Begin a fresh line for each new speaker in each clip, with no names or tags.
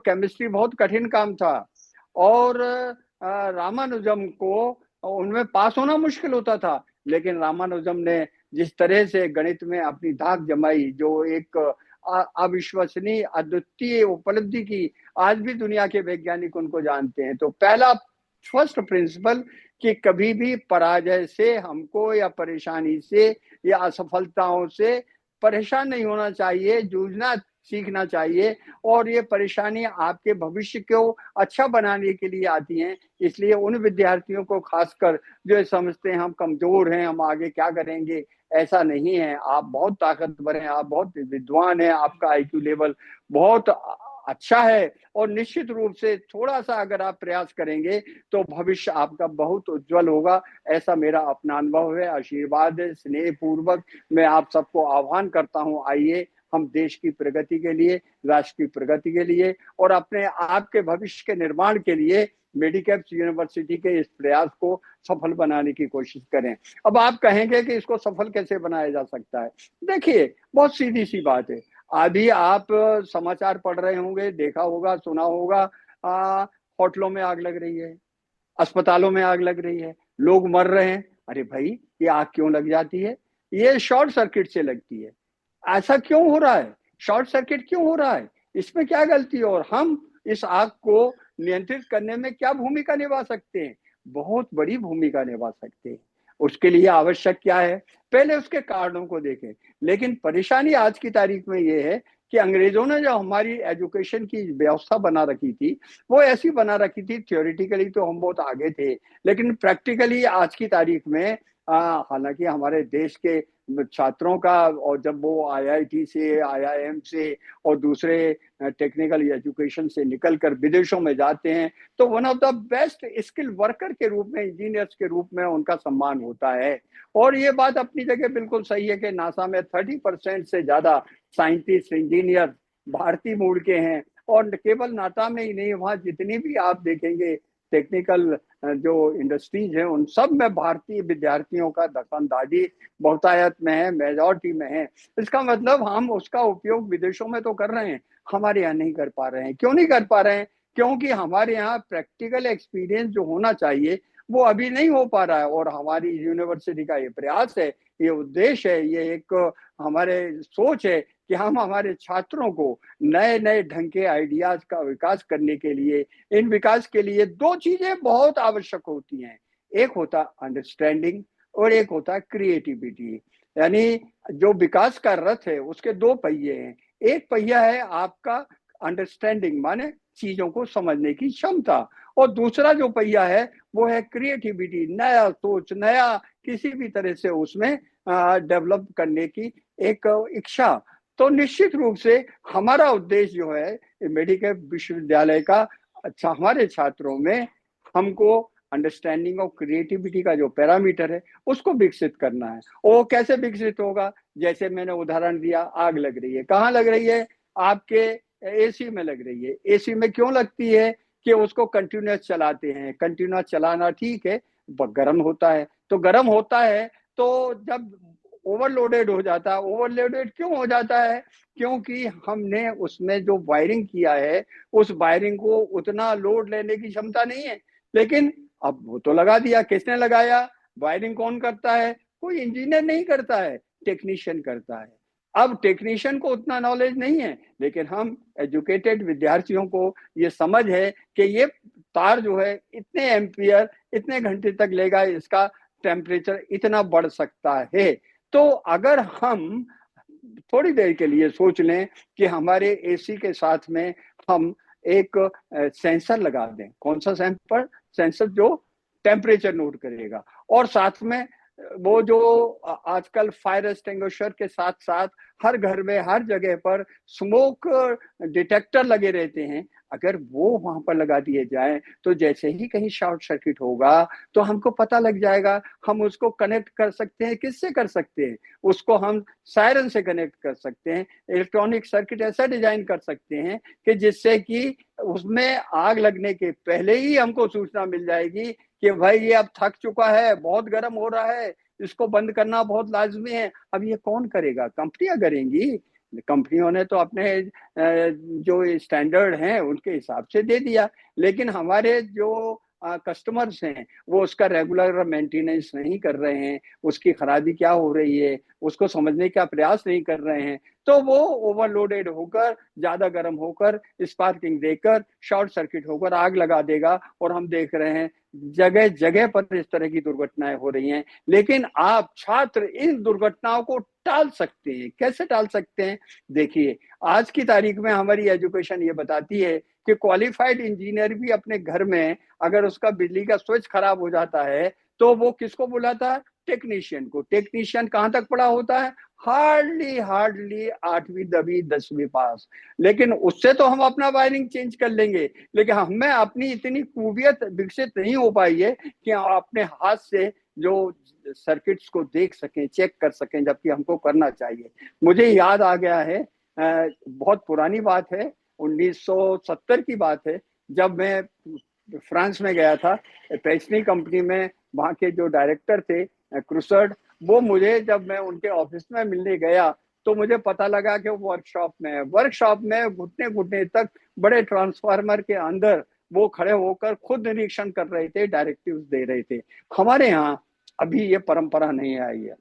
Chemistry बहुत कठिन काम था और रामानुजम को उनमें पास होना मुश्किल होता था, लेकिन रामानुजम ने जिस तरह से गणित में अपनी धाक जमाई, जो एक अविश्वसनीय अद्वितीय उपलब्धि की, आज भी दुनिया के वैज्ञानिक उनको जानते हैं। तो पहला फर्स्ट प्रिंसिपल कि कभी भी पराजय से हमको या परेशानी से या असफलताओं से परेशान नहीं होना चाहिए, जूझना सीखना चाहिए। और ये परेशानियां आपके भविष्य को अच्छा बनाने के लिए आती हैं। इसलिए उन विद्यार्थियों को खासकर जो समझते हैं हम कमजोर हैं, हम आगे क्या करेंगे, ऐसा नहीं है। आप बहुत ताकतवर हैं, आप बहुत विद्वान हैं, आपका आईक्यू लेवल बहुत अच्छा है और निश्चित रूप से थोड़ा सा अगर आप प्रयास करेंगे तो भविष्य आपका बहुत उज्जवल होगा। ऐसा मेरा अपना अनुभव है। आशीर्वाद है, स्नेह पूर्वक मैं आप सबको आह्वान करता हूं, आइए हम देश की प्रगति के लिए, राष्ट्र की प्रगति के लिए और अपने आपके भविष्य के निर्माण के लिए मेडिकैप्स यूनिवर्सिटी के इस प्रयास को सफल बनाने की कोशिश करें। अब आप कहेंगे कि इसको सफल कैसे बनाया जा सकता है? देखिए, बहुत सीधी सी बात है। अभी आप समाचार पढ़ रहे होंगे, देखा होगा, सुना होगा, होटलों में आग लग रही है, अस्पतालों में आग लग रही है, लोग मर रहे हैं। अरे भाई, ये आग क्यों लग जाती है? ये शॉर्ट सर्किट से लगती है। ऐसा क्यों हो रहा है? शॉर्ट सर्किट क्यों हो रहा है? इसमें क्या गलती है? और हम इस आग को नियंत्रित करने में क्या भूमिका निभा सकते हैं? बहुत बड़ी भूमिका निभा सकते हैं। उसके लिए आवश्यक क्या है? पहले उसके कारणों को देखें। लेकिन परेशानी आज की तारीख में ये है कि अंग्रेजों ने जो हमारी एजुकेशन की व्यवस्था बना रखी थी, वो ऐसी बना रखी थी, थ्योरेटिकली तो हम बहुत आगे थे, लेकिन प्रैक्टिकली आज की तारीख में हालांकि हमारे देश के छात्रों का, और जब वो आईआईटी से, आईआईएम से और दूसरे टेक्निकल एजुकेशन से निकलकर विदेशों में जाते हैं, तो one of the best skill worker के रूप में, इंजीनियर्स के रूप में उनका सम्मान होता है। और ये बात अपनी जगह बिल्कुल सही है कि नासा में 30% से ज्यादा साइंटिस्ट, इंजीनियर भारतीय मूल के हैं। और केवल नासा में ही नहीं, वहाँ जितनी भी आप देखेंगे टेक्निकल जो इंडस्ट्रीज हैं, उन सब में भारतीय विद्यार्थियों का दखलंदाजी बहुतायत में है, मेजॉरिटी में है। इसका मतलब हम उसका उपयोग विदेशों में तो कर रहे हैं, हमारे यहाँ नहीं कर पा रहे हैं। क्यों नहीं कर पा रहे हैं? क्योंकि हमारे यहाँ प्रैक्टिकल एक्सपीरियंस जो होना चाहिए वो अभी नहीं हो पा रहा है। और हमारी यूनिवर्सिटी का ये प्रयास है, ये उद्देश्य है, ये एक हमारे सोच है कि हम हमारे छात्रों को नए नए ढंग के आइडियाज का विकास करने के लिए, इन विकास के लिए दो चीजें बहुत आवश्यक होती हैं। एक होता अंडरस्टैंडिंग और एक होता क्रिएटिविटी। यानी जो विकास का रथ है उसके दो पहिए हैं। एक पहिया है आपका अंडरस्टैंडिंग, माने चीजों को समझने की क्षमता, और दूसरा जो पहिया है वो है क्रिएटिविटी, नया सोच, नया किसी भी तरह से उसमें डेवलप करने की एक इच्छा। तो निश्चित रूप से हमारा उद्देश्य जो है मेडिकल विश्वविद्यालय का, अच्छा, हमारे छात्रों में हमको अंडरस्टैंडिंग और क्रिएटिविटी का जो पैरामीटर है उसको विकसित करना है। वो कैसे विकसित होगा? जैसे मैंने उदाहरण दिया, आग लग रही है, कहाँ लग रही है? आपके एसी में लग रही है। एसी में क्यों लगती है? कि उसको कंटिन्यूस चलाते हैं, कंटिन्यूस चलाना ठीक है, गर्म होता है। तो गर्म होता है तो जब ओवरलोडेड हो जाता है, ओवरलोडेड क्यों हो जाता है? क्योंकि हमने उसमें जो वायरिंग किया है, उस वायरिंग को उतना लोड लेने की क्षमता नहीं है। लेकिन अब वो तो लगा दिया, किसने लगाया? वायरिंग कौन करता है? कोई इंजीनियर नहीं करता है, टेक्नीशियन करता है। अब टेक्नीशियन को उतना नॉलेज नहीं है, लेकिन हम एजुकेटेड विद्यार्थियों को ये समझ है कि ये तार जो है इतने एम्पियर इतने घंटे तक लेगा, इसका टेम्परेचर इतना बढ़ सकता है। तो अगर हम थोड़ी देर के लिए सोच लें कि हमारे एसी के साथ में हम एक सेंसर लगा दें। कौन सा सेंसर? जो टेम्परेचर नोट करेगा। और साथ में वो जो आजकल फायर एक्सटिंग्विशर के साथ साथ हर घर में, हर जगह पर स्मोक डिटेक्टर लगे रहते हैं, अगर वो वहां पर लगा दिए जाए तो जैसे ही कहीं शॉर्ट सर्किट होगा तो हमको पता लग जाएगा। हम उसको कनेक्ट कर सकते हैं, किससे कर सकते हैं? उसको हम सायरन से कनेक्ट कर सकते हैं। इलेक्ट्रॉनिक सर्किट ऐसा डिजाइन कर सकते हैं कि जिससे कि उसमें आग लगने के पहले ही हमको सूचना मिल जाएगी कि भाई ये अब थक चुका है, बहुत गर्म हो रहा है, इसको बंद करना बहुत लाजमी है। अब ये कौन करेगा? कंपनियां करेंगी। कंपनियों ने तो अपने जो स्टैंडर्ड हैं उनके हिसाब से दे दिया, लेकिन हमारे जो कस्टमर्स हैं वो उसका रेगुलर मेंटेनेंस नहीं कर रहे हैं, उसकी खराबी क्या हो रही है उसको समझने का प्रयास नहीं कर रहे हैं, तो वो ओवरलोडेड होकर, ज्यादा गर्म होकर, स्पार्किंग देकर, शॉर्ट सर्किट होकर आग लगा देगा। और हम देख रहे हैं जगह जगह पर इस तरह की दुर्घटनाएं हो रही हैं। लेकिन आप छात्र इन दुर्घटनाओं को टाल सकते हैं। कैसे टाल सकते हैं? देखिए, आज की तारीख में हमारी एजुकेशन ये बताती है कि क्वालिफाइड इंजीनियर भी अपने घर में अगर उसका बिजली का स्विच खराब हो जाता है तो वो किसको बुलाता है? टेक्नीशियन को। टेक्नीशियन कहां तक पढ़ा होता है? हार्डली हार्डली 8वीं 10वीं 10वीं पास। लेकिन उससे तो हम अपना वायरिंग चेंज कर लेंगे, लेकिन हमें अपनी इतनी खूबियत विकसित नहीं हो पाई है कि अपने हाथ से जो सर्किट्स को देख सकें, चेक कर सकें, जबकि हमको करना चाहिए। मुझे याद आ गया है, बहुत पुरानी बात है, 1970 की बात है, जब मैं फ्रांस में गया था पेस्नी कंपनी में। वहाँ के जो डायरेक्टर थे क्रूसर्ड, वो मुझे, जब मैं उनके ऑफिस में मिलने गया तो मुझे पता लगा कि वो वर्कशॉप में है। वर्कशॉप में घुटने घुटने तक बड़े ट्रांसफार्मर के अंदर वो खड़े होकर खुद निरीक्षण कर रहे थे, डायरेक्टिव्स दे रहे थे। हमारे यहाँ अभी ये परंपरा नहीं आई है।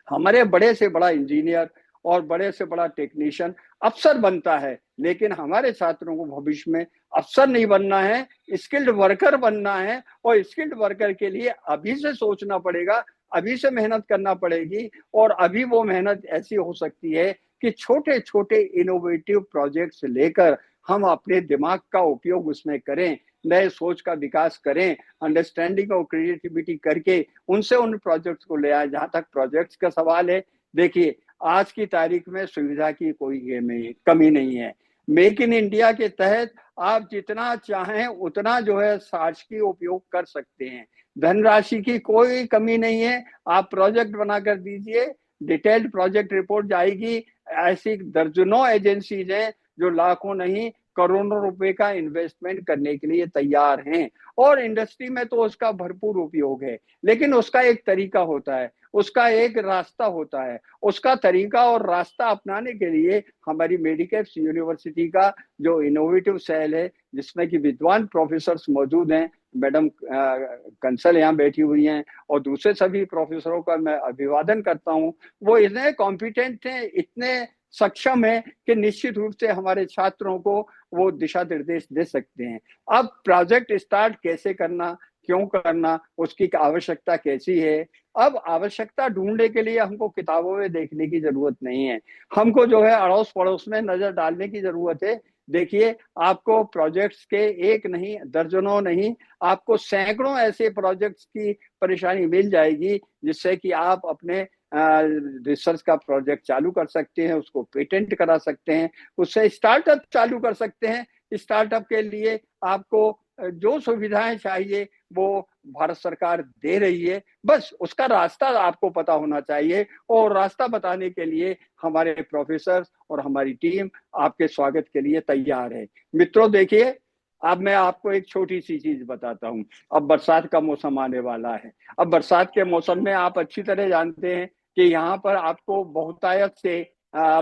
हमारे बड़े से बड़ा इंजीनियर और बड़े से बड़ा टेक्नीशियन अफसर बनता है, लेकिन हमारे छात्रों को भविष्य में अफसर नहीं बनना है, स्किल्ड वर्कर बनना है। और स्किल्ड वर्कर के लिए अभी से सोचना पड़ेगा, अभी से मेहनत करना पड़ेगी। और अभी वो मेहनत ऐसी हो सकती है कि छोटे छोटे इनोवेटिव प्रोजेक्ट्स लेकर हम अपने दिमाग का उपयोग उसमें करें, नए सोच का विकास करें, अंडरस्टैंडिंग और क्रिएटिविटी करके उनसे उन प्रोजेक्ट्स को ले आए। जहां तक प्रोजेक्ट्स का सवाल है, देखिए, आज की तारीख में सुविधा की कोई कमी नहीं है। मेक इन इंडिया के तहत आप जितना चाहें उतना जो है शासकीय उपयोग कर सकते हैं। धनराशि की कोई कमी नहीं है। आप प्रोजेक्ट बनाकर दीजिए, डिटेल्ड प्रोजेक्ट रिपोर्ट जाएगी। ऐसी दर्जनों एजेंसीज हैं जो लाखों नहीं करोड़ों रुपए का इन्वेस्टमेंट करने के लिए तैयार हैं। और इंडस्ट्री में तो उसका भरपूर उपयोग है, लेकिन उसका एक तरीका होता है, उसका एक रास्ता होता है। उसका तरीका और रास्ता अपनाने के लिए हमारी मेडिकेप्स यूनिवर्सिटी का जो इनोवेटिव सेल है, जिसमें कि विद्वान प्रोफेसर मौजूद हैं, मैडम कंसल यहाँ बैठी हुई हैं, और दूसरे सभी प्रोफेसरों का मैं अभिवादन करता हूँ। वो इतने कॉम्पिटेंट हैं, इतने सक्षम है कि निश्चित रूप से हमारे छात्रों को वो दिशा निर्देश दे सकते हैं। अब प्रोजेक्ट स्टार्ट कैसे करना, क्यों करना, उसकी आवश्यकता कैसी है। अब आवश्यकता ढूंढने के लिए हमको किताबों में देखने की जरूरत नहीं है, हमको जो है अड़ोस पड़ोस में नजर डालने की जरूरत है। देखिए, आपको प्रोजेक्ट्स के एक नहीं, दर्जनों नहीं, आपको सैकड़ों ऐसे प्रोजेक्ट्स की परेशानी मिल जाएगी, जिससे कि आप अपने रिसर्च का प्रोजेक्ट चालू कर सकते हैं, उसको पेटेंट करा सकते हैं, उससे स्टार्टअप चालू कर सकते हैं। स्टार्टअप के लिए आपको जो सुविधाएं चाहिए वो भारत सरकार दे रही है, बस उसका रास्ता आपको पता होना चाहिए। और रास्ता बताने के लिए हमारे प्रोफेसर और हमारी टीम आपके स्वागत के लिए तैयार है। मित्रों, देखिए, अब मैं आपको एक छोटी सी चीज बताता हूँ। अब बरसात का मौसम आने वाला है। अब बरसात के मौसम में आप अच्छी तरह जानते हैं कि यहाँ पर आपको बहुतायत से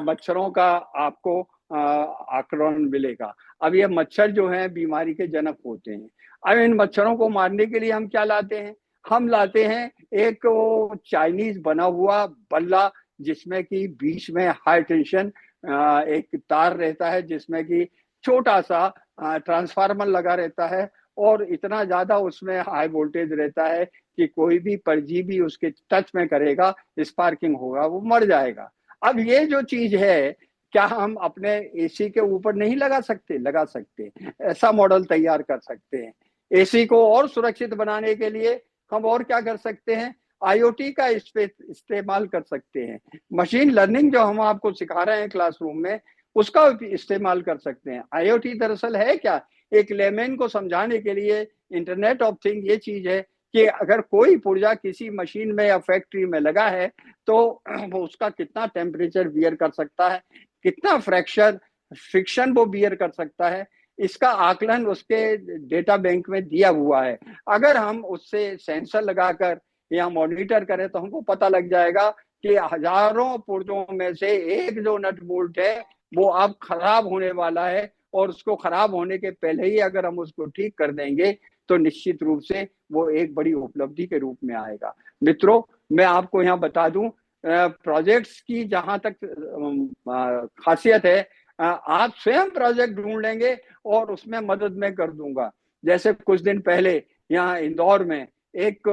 मच्छरों का आपको आक्रमण मिलेगा। अब ये मच्छर जो है बीमारी के जनक होते हैं। अब इन मच्छरों को मारने के लिए हम क्या लाते हैं? हम लाते हैं एक वो चाइनीज बना हुआ बल्ला, जिसमें कि बीच में हाई टेंशन एक तार रहता है, जिसमें कि छोटा सा ट्रांसफार्मर लगा रहता है, और इतना ज्यादा उसमें हाई वोल्टेज रहता है कि कोई भी परजीवी उसके टच में करेगा, स्पार्किंग होगा, वो मर जाएगा। अब ये जो चीज है, क्या हम अपने एसी के ऊपर नहीं लगा सकते? लगा सकते। ऐसा मॉडल तैयार कर सकते हैं। एसी को और सुरक्षित बनाने के लिए हम और क्या कर सकते हैं? आईओटी का इस्तेमाल कर सकते हैं। मशीन लर्निंग जो हम आपको सिखा रहे हैं क्लासरूम में, उसका इस्तेमाल कर सकते हैं। आईओटी दरअसल है क्या? एक लेमैन को समझाने के लिए, इंटरनेट ऑफ थिंग ये चीज है कि अगर कोई पुर्जा किसी मशीन में या फैक्ट्री में लगा है तो वो उसका कितना टेम्परेचर बियर कर सकता है, कितना फ्रिक्शन वो बियर कर सकता है, इसका आकलन उसके डेटा बैंक में दिया हुआ है। अगर हम उससे सेंसर लगाकर या मॉनिटर करें तो हमको पता लग जाएगा कि हजारों पुर्जों में से एक जो नट बोल्ट है वो अब खराब होने वाला है, और उसको खराब होने के पहले ही अगर हम उसको ठीक कर देंगे तो निश्चित रूप से वो एक बड़ी उपलब्धि के रूप में आएगा। मित्रों, मैं आपको यहाँ बता दूं, प्रोजेक्ट्स की जहां तक खासियत है, आप स्वयं प्रोजेक्ट ढूंढ लेंगे और उसमें मदद मैं कर दूंगा। जैसे कुछ दिन पहले यहाँ इंदौर में एक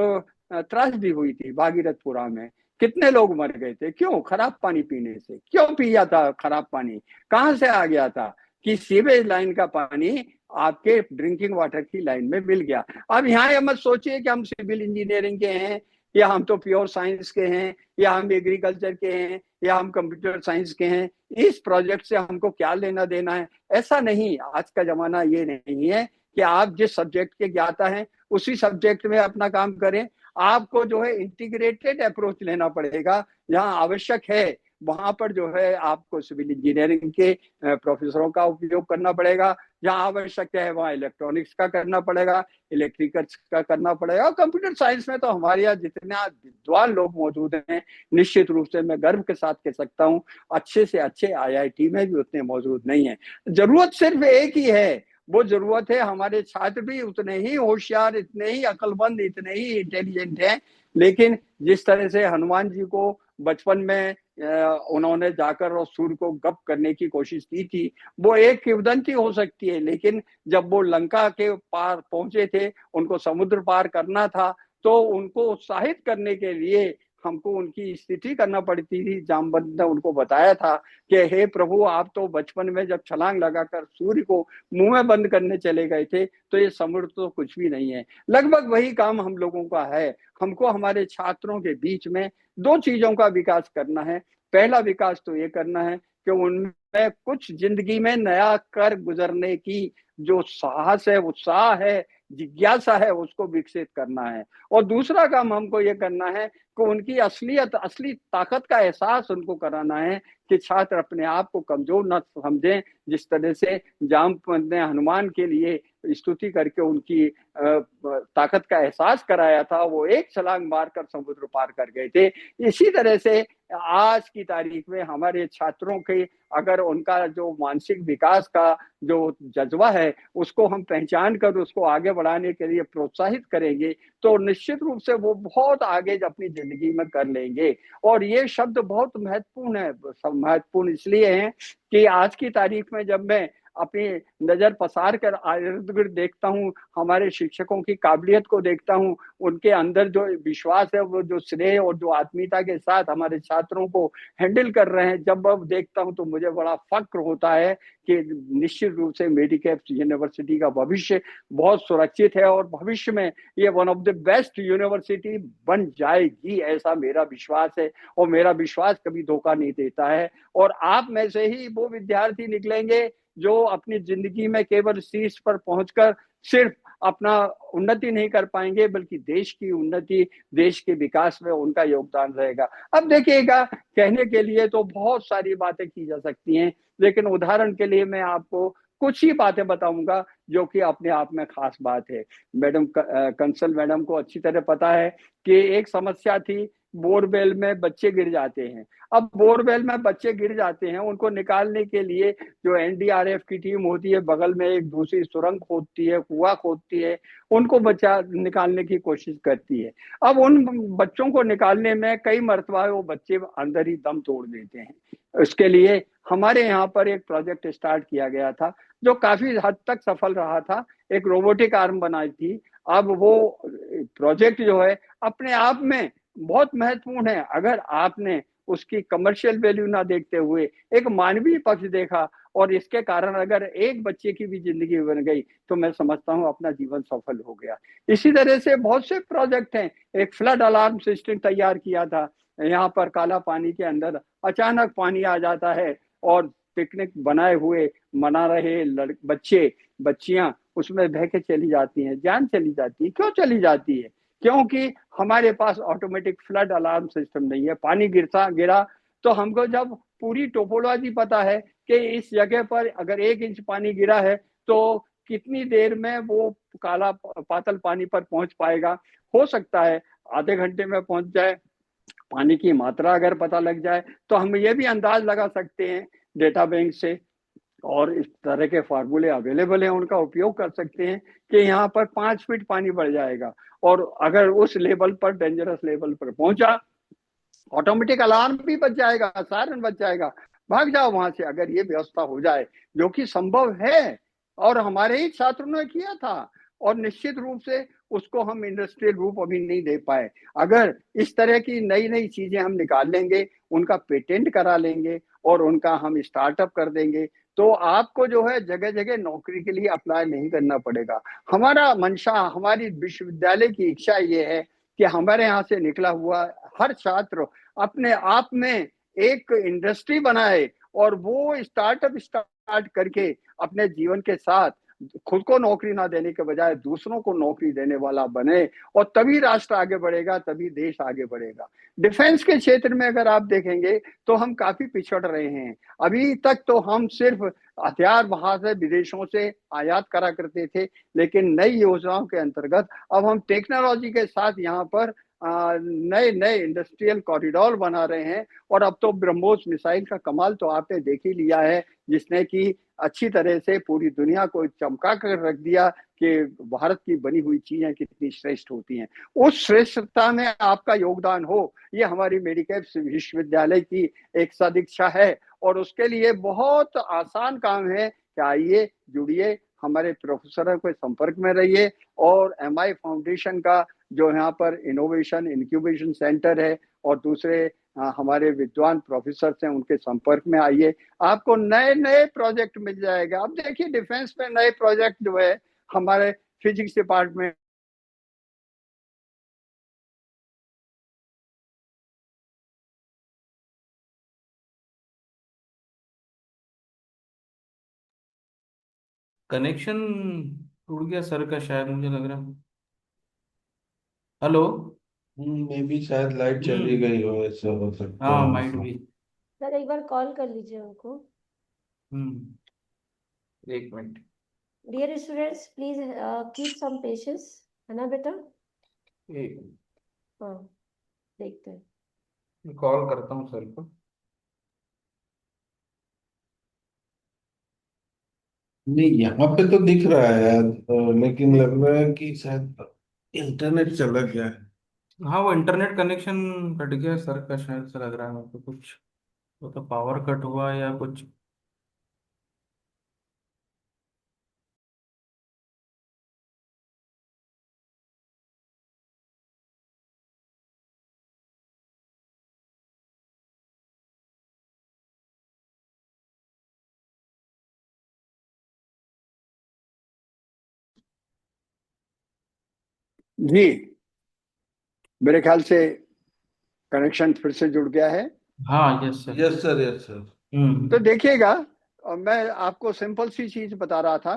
त्रासदी हुई थी भागीरथपुरा में। कितने लोग मर गए थे? क्यों? खराब पानी पीने से। क्यों पिया था खराब पानी? कहाँ से आ गया था? कि सीवेज लाइन का पानी आपके ड्रिंकिंग वाटर की लाइन में मिल गया। अब यहाँ ये मत सोचिए कि हम सिविल इंजीनियरिंग के हैं, या हम तो प्योर साइंस के हैं, या हम एग्रीकल्चर के हैं, या हम कंप्यूटर साइंस के हैं, इस प्रोजेक्ट से हमको क्या लेना देना है। ऐसा नहीं, आज का जमाना ये नहीं है कि आप जिस सब्जेक्ट के ज्ञाता हैं उसी सब्जेक्ट में अपना काम करें। आपको जो है इंटीग्रेटेड अप्रोच लेना पड़ेगा। जहां आवश्यक है वहां पर जो है आपको सिविल इंजीनियरिंग के प्रोफेसरों का उपयोग करना पड़ेगा। जहां आवश्यक है वहां इलेक्ट्रॉनिक्स का करना पड़ेगा, इलेक्ट्रिकल्स का करना पड़ेगा। और कंप्यूटर साइंस में तो हमारे यहाँ जितने विद्वान लोग मौजूद हैं, निश्चित रूप से मैं गर्व के साथ कह सकता हूँ अच्छे से अच्छे आईआईटी में भी उतने मौजूद नहीं है। जरूरत सिर्फ एक ही है, वो जरूरत है हमारे छात्र भी उतने ही होशियार, इतने ही अक्लमंद, इतने ही इंटेलिजेंट हैं। लेकिन जिस तरह से हनुमान जी को बचपन में उन्होंने जाकर और सूर्य को गप करने की कोशिश की थी, वो एक किंवदंती हो सकती है, लेकिन जब वो लंका के पार पहुंचे थे, उनको समुद्र पार करना था, तो उनको उत्साहित करने के लिए हमको उनकी स्थिति करना पड़ती थी। जामवंत ने उनको बताया था कि हे प्रभु, आप तो बचपन में जब छलांग लगाकर सूर्य को मुंह में बंद करने चले गए थे, तो ये समुद्र तो कुछ भी नहीं है। लगभग वही काम हम लोगों का है। हमको हमारे छात्रों के बीच में दो चीजों का विकास करना है। पहला विकास तो ये करना है कि उनमें कुछ जिंदगी में नया कर गुजरने की जो साहस है, उत्साह है, जिज्ञासा है, उसको विकसित करना है। और दूसरा काम हमको ये करना है कि उनकी असलियत, असली ताकत का एहसास उनको कराना है कि छात्र अपने आप को कमजोर न समझें। जिस तरह से जामवंत ने हनुमान के लिए स्तुति करके उनकी ताकत का एहसास कराया था, वो एक छलांग मारकर समुद्र पार कर गए थे। इसी तरह से आज की तारीख में हमारे छात्रों के अगर उनका जो मानसिक विकास का जो जज्बा है उसको हम पहचान कर उसको आगे बढ़ाने के लिए प्रोत्साहित करेंगे, तो निश्चित रूप से वो बहुत आगे अपनी जिंदगी में कर लेंगे। और ये शब्द बहुत महत्वपूर्ण है। महत्वपूर्ण इसलिए है कि आज की तारीख में जब मैं अपनी नजर पसार कर इर्द गिर्द देखता हूँ, हमारे शिक्षकों की काबिलियत को देखता हूँ, उनके अंदर जो विश्वास है, वो जो स्नेह और जो आत्मीयता के साथ हमारे छात्रों को हैंडल कर रहे हैं, जब अब देखता हूँ तो मुझे बड़ा फक्र होता है कि निश्चित रूप से मेडिकैप यूनिवर्सिटी का भविष्य बहुत सुरक्षित है और भविष्य में ये one of the best university बन जाएगी, ऐसा मेरा विश्वास है। और मेरा विश्वास कभी धोखा नहीं देता है। और आप में से ही वो विद्यार्थी निकलेंगे जो अपनी जिंदगी में केवल शीर्ष पर पहुंचकर सिर्फ अपना उन्नति नहीं कर पाएंगे, बल्कि देश की उन्नति, देश के विकास में उनका योगदान रहेगा। अब देखिएगा, कहने के लिए तो बहुत सारी बातें की जा सकती हैं, लेकिन उदाहरण के लिए मैं आपको कुछ ही बातें बताऊंगा जो कि अपने आप में खास बात है। मैडम कंसल मैडम को अच्छी तरह पता है कि एक समस्या थी, बोरवेल में बच्चे गिर जाते हैं। अब बोरवेल में बच्चे गिर जाते हैं, उनको निकालने के लिए जो एनडीआरएफ की टीम होती है बगल में एक दूसरी सुरंग खोदती है, कुआं खोदती है, उनको बचा निकालने की कोशिश करती है। अब उन बच्चों को निकालने में कई मरतबा वो बच्चे अंदर ही दम तोड़ देते हैं। इसके लिए हमारे यहाँ पर एक प्रोजेक्ट स्टार्ट किया गया था जो काफी हद तक सफल रहा था। एक रोबोटिक आर्म बनाई थी। अब वो प्रोजेक्ट जो है अपने आप में बहुत महत्वपूर्ण है। अगर आपने उसकी कमर्शियल वैल्यू ना देखते हुए एक मानवीय पक्ष देखा और इसके कारण अगर एक बच्चे की भी जिंदगी बन गई, तो मैं समझता हूँ अपना जीवन सफल हो गया। इसी तरह से बहुत से प्रोजेक्ट हैं। एक फ्लड अलार्म सिस्टम तैयार किया था। यहाँ पर काला पानी के अंदर अचानक पानी आ जाता है और पिकनिक बनाए हुए मना रहे बच्चे बच्चियां उसमें बह के चली जाती हैं, जान चली जाती है। क्यों चली जाती है? क्योंकि हमारे पास ऑटोमेटिक फ्लड अलार्म सिस्टम नहीं है। पानी गिरा तो हमको जब पूरी टोपोलॉजी पता है कि इस जगह पर अगर 1 इंच पानी गिरा है तो कितनी देर में वो काला पातल पानी पर पहुंच पाएगा। हो सकता है आधे घंटे में पहुंच जाए, पानी की मात्रा अगर पता लग जाए तो हम ये भी अंदाज लगा सकते हैं डेटा बैंक से, और इस तरह के फार्मूले अवेलेबल हैं, उनका उपयोग कर सकते हैं कि यहाँ पर 5 फीट पानी बढ़ जाएगा, और अगर उस लेवल पर, डेंजरस लेवल पर पहुंचा, ऑटोमेटिक अलार्म भी बच जाएगा, सायरन बच जाएगा, भाग जाओ वहां से। अगर ये व्यवस्था हो जाए, जो कि संभव है और हमारे ही छात्रों ने किया था, और निश्चित रूप से उसको हम इंडस्ट्रियल रूप अभी नहीं दे पाए। अगर इस तरह की नई नई चीजें हम निकाल लेंगे, उनका पेटेंट करा लेंगे और उनका हम स्टार्टअप कर देंगे, तो आपको जो है जगह जगह नौकरी के लिए अप्लाई नहीं करना पड़ेगा। हमारा मंशा, हमारी विश्वविद्यालय की इच्छा ये है कि हमारे यहाँ से निकला हुआ हर छात्र अपने आप में एक इंडस्ट्री बनाए, और वो स्टार्टअप स्टार्ट करके अपने जीवन के साथ खुद को नौकरी ना देने के बजाय दूसरों को नौकरी देने वाला बने, और तभी राष्ट्र आगे बढ़ेगा, तभी देश आगे बढ़ेगा। डिफेंस के क्षेत्र में अगर आप देखेंगे तो हम काफी पिछड़ रहे हैं। अभी तक तो हम सिर्फ हथियार बाहर से, विदेशों से आयात करा करते थे, लेकिन नई योजनाओं के अंतर्गत अब हम टेक्नोलॉजी के साथ यहाँ पर नए नए इंडस्ट्रियल कॉरिडोर बना रहे हैं। और अब तो ब्रह्मोस मिसाइल का कमाल तो आपने देख ही लिया है, जिसने कि अच्छी तरह से पूरी दुनिया को चमका कर रख दिया कि भारत की बनी हुई चीजें कितनी श्रेष्ठ होती हैं। उस श्रेष्ठता में आपका योगदान हो, ये हमारी मेडिकैप विश्वविद्यालय की एक सदिच्छा है, और उसके लिए बहुत आसान काम है कि आइए, जुड़िए, हमारे प्रोफेसरों के संपर्क में रहिए, और एमआई फाउंडेशन का जो यहाँ पर इनोवेशन इंक्यूबेशन सेंटर है, और दूसरे हमारे विद्वान प्रोफेसर हैं, उनके संपर्क में आइए, आपको नए नए प्रोजेक्ट मिल जाएगा। अब देखिए डिफेंस में नए प्रोजेक्ट जो है हमारे फिजिक्स डिपार्टमेंट,
कनेक्शन टूट गया सर का, शायद मुझे लग रहा है। हेलो।
मे भी शायद लाइट चली
हम्म।
गई हो, ऐसा हो सकता
हाँ,
है
माइट
ऐसा।
भी।
सर एक बार कॉल कर लीजिए उनको।
हम्म। एक मिनट।
Dear students please keep some patience, है ना बेटा?
एक
हाँ, देखते हैं।
कॉल करता हूँ सर को।
नहीं, यहाँ पे तो दिख रहा है यार, लेकिन लग रहा है कि शायद इंटरनेट चला गया है।
हाँ, वो इंटरनेट कनेक्शन कट गया सर का, शायद से लग रहा है मेरे को कुछ। वो तो पावर कट हुआ या कुछ।
जी मेरे ख्याल से कनेक्शन फिर से जुड़ गया है।
हाँ, yes sir.
Yes sir, yes sir.
तो
हम्म।
देखिएगा, मैं आपको सिंपल सी चीज बता रहा था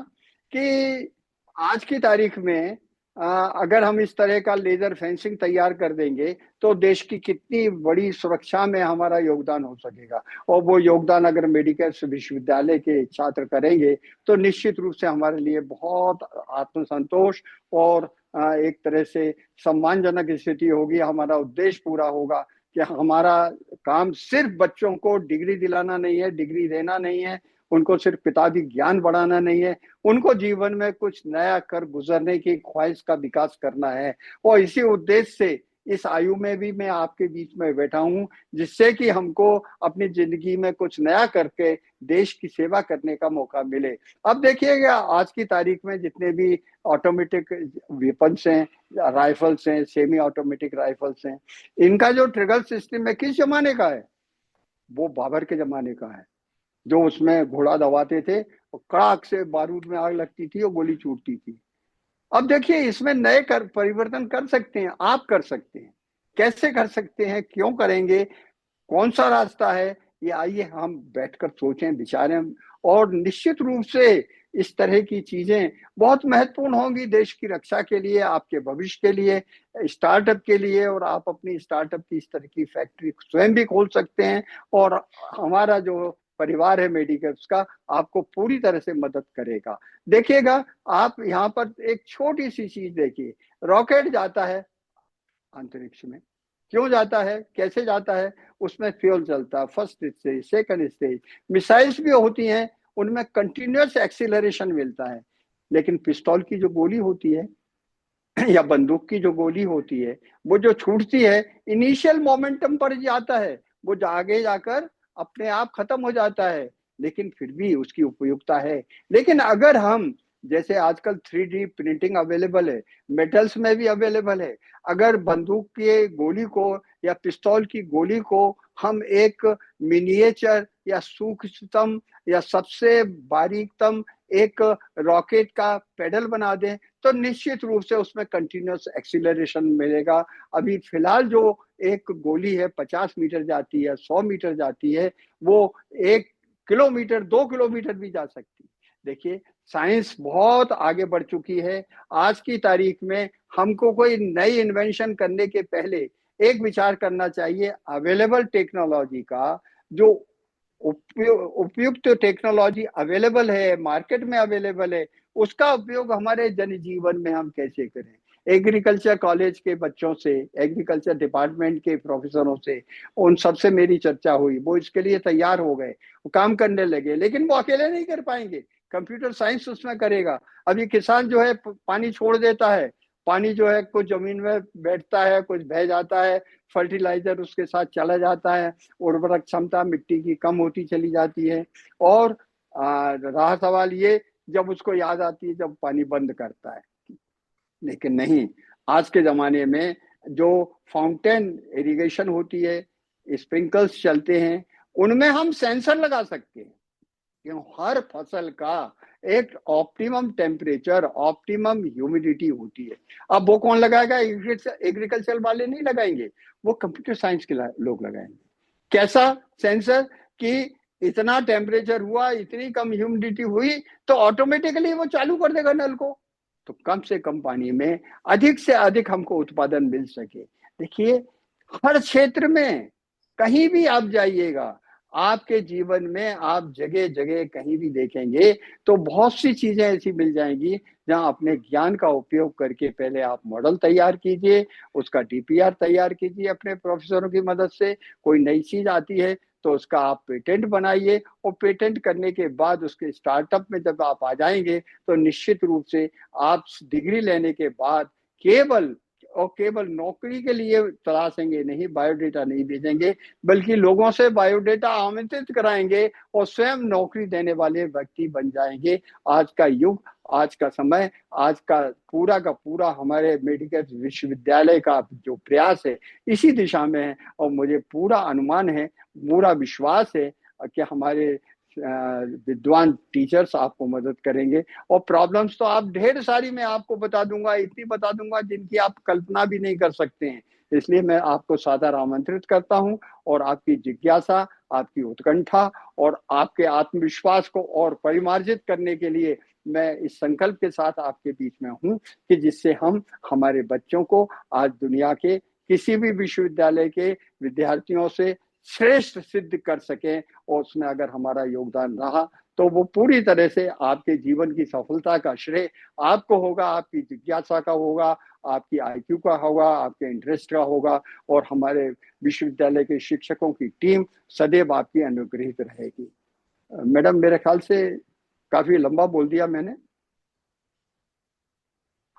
कि आज की तारीख में अगर हम इस तरह का लेजर फेंसिंग तैयार कर देंगे तो देश की कितनी बड़ी सुरक्षा में हमारा योगदान हो सकेगा। और वो योगदान अगर मेडिकल विश्वविद्यालय के छात्र करेंगे तो निश्चित रूप से हमारे लिए बहुत आत्मसंतोष और एक तरह से सम्मानजनक स्थिति होगी। हमारा उद्देश्य पूरा होगा कि हमारा काम सिर्फ बच्चों को डिग्री दिलाना नहीं है, डिग्री देना नहीं है, उनको सिर्फ किताबी ज्ञान बढ़ाना नहीं है, उनको जीवन में कुछ नया कर गुजरने की ख्वाहिश का विकास करना है। और इसी उद्देश्य से इस आयु में भी मैं आपके बीच में बैठा हूं, जिससे कि हमको अपनी जिंदगी में कुछ नया करके देश की सेवा करने का मौका मिले। अब देखिएगा, आज की तारीख में जितने भी ऑटोमेटिक वेपन्स हैं, राइफल्स हैं, सेमी ऑटोमेटिक राइफल्स हैं, इनका जो ट्रिगर सिस्टम है किस जमाने का है? वो बाबर के जमाने का है, जो उसमें घोड़ा दबाते थे और कड़ाक से बारूद में आग लगती थी और गोली छूटती थी। अब देखिए, इसमें नए कर परिवर्तन कर सकते हैं, आप कर सकते हैं। कैसे कर सकते हैं, क्यों करेंगे, कौन सा रास्ता है, ये आइए हम बैठकर सोचें, विचारें। और निश्चित रूप से इस तरह की चीजें बहुत महत्वपूर्ण होंगी देश की रक्षा के लिए, आपके भविष्य के लिए, स्टार्टअप के लिए। और आप अपनी स्टार्टअप की इस तरह की फैक्ट्री स्वयं भी खोल सकते हैं, और हमारा जो परिवार है मेडिकल्स का आपको पूरी तरह से मदद करेगा। देखिएगा, आप यहाँ पर एक छोटी सी चीज देखिए, रॉकेट जाता है अंतरिक्ष में, क्यों जाता है, कैसे जाता है? उसमें फ्यूल चलता है, first stage, second stage. Missiles भी होती हैं, उनमें कंटिन्यूअस एक्सीलरेशन मिलता है। लेकिन पिस्तौल की जो गोली होती है या बंदूक की जो गोली होती है, वो जो छूटती है इनिशियल मोमेंटम पर जाता है, वो आगे जाकर अपने आप खत्म हो जाता है, लेकिन फिर भी उसकी उपयुक्तता है। लेकिन अगर हम, जैसे आजकल 3D प्रिंटिंग अवेलेबल है, मेटल्स में भी अवेलेबल है, अगर बंदूक के गोली को या पिस्तौल की गोली को हम एक मिनिएचर या सूक्ष्मतम या सबसे बारीकतम एक रॉकेट का पेडल बना दें, तो निश्चित रूप से उसमें कंटिन्यूअस एक्सीलरेशन मिलेगा। अभी फिलहाल जो एक गोली है 50 मीटर जाती है, 100 मीटर जाती है, वो 1 किलोमीटर, 2 किलोमीटर भी जा सकती है। देखिए, साइंस बहुत आगे बढ़ चुकी है। आज की तारीख में हमको कोई नई इन्वेंशन करने के पहले एक विचार करना चाहिए, अवेलेबल टेक्नोलॉजी का, जो उपयुक्त टेक्नोलॉजी अवेलेबल है, मार्केट में अवेलेबल है, उसका उपयोग हमारे जनजीवन में हम कैसे करें। एग्रीकल्चर कॉलेज के बच्चों से, एग्रीकल्चर डिपार्टमेंट के प्रोफेसरों से, उन सबसे मेरी चर्चा हुई, वो इसके लिए तैयार हो गए, वो काम करने लगे, लेकिन वो अकेले नहीं कर पाएंगे, कंप्यूटर साइंस उसमें करेगा। अभी किसान जो है पानी छोड़ देता है, पानी जो है कुछ जमीन में बैठता है, कुछ बह जाता है, फर्टिलाइजर उसके साथ चला जाता है, उर्वरक क्षमता मिट्टी की कम होती चली जाती है। और रहा सवाल ये, जब उसको याद आती है जब पानी बंद करता है। लेकिन नहीं, आज के जमाने में जो फाउंटेन इरिगेशन होती है, स्प्रिंकल्स चलते हैं, उनमें हम सेंसर लगा सकते हैं कि हर फसल का एक ऑप्टिमम टेम्परेचर, ऑप्टिमम ह्यूमिडिटी होती है। अब वो कौन लगाएगा? एग्रीकल्चर वाले नहीं लगाएंगे, वो कंप्यूटर साइंस के लोग लगाएंगे। कैसा सेंसर? कि इतना टेम्परेचर हुआ, इतनी कम ह्यूमिडिटी हुई, तो ऑटोमेटिकली वो चालू कर देगा नल को, तो कम से कम पानी में अधिक से अधिक हमको उत्पादन मिल सके। देखिए, हर क्षेत्र में कहीं भी आप जाइएगा, आपके जीवन में आप जगह जगह कहीं भी देखेंगे तो बहुत सी चीजें ऐसी मिल जाएंगी जहां अपने ज्ञान का उपयोग करके पहले आप मॉडल तैयार कीजिए, उसका डीपीआर तैयार कीजिए अपने प्रोफेसरों की मदद से। कोई नई चीज आती है तो उसका आप पेटेंट बनाइए, और पेटेंट करने के बाद उसके स्टार्टअप में जब आप आ जाएंगे तो निश्चित रूप से आप डिग्री लेने के बाद केवल नौकरी के लिए तलाशेंगे नहीं, बायोडेटा नहीं भेजेंगे, बल्कि लोगों से बायोडेटा आमंत्रित कराएंगे और स्वयं नौकरी देने वाले व्यक्ति बन जाएंगे। आज का युग, आज का समय, आज का पूरा हमारे मेडिकल विश्वविद्यालय का जो प्रयास है इसी दिशा में है। और मुझे पूरा अनुमान है, पूरा विश्वास है कि हमारे विद्वान टीचर्स आपको मदद करेंगे। और प्रॉब्लम्स तो आप ढेर सारी मैं आपको बता दूंगा, इतनी बता दूंगा जिनकी आप कल्पना भी नहीं कर सकते हैं। इसलिए मैं आपको सादर आमंत्रित करता हूं, और आपकी जिज्ञासा, आपकी उत्कंठा और आपके आत्मविश्वास को और परिमार्जित करने के लिए मैं इस संकल्प के साथ आपके बीच में हूं कि जिससे हम हमारे बच्चों को आज दुनिया के किसी भी विश्वविद्यालय के विद्यार्थियों से श्रेष्ठ सिद्ध कर सकें। और उसमें अगर हमारा योगदान रहा तो वो पूरी तरह से आपके जीवन की सफलता का श्रेय आपको होगा, आपकी जिज्ञासा का होगा, आपकी आईक्यू का होगा, आपके इंटरेस्ट का होगा। और हमारे विश्वविद्यालय के शिक्षकों की टीम सदैव आपकी अनुग्रहित रहेगी। मैडम, मेरे ख्याल से काफी लंबा बोल दिया मैंने।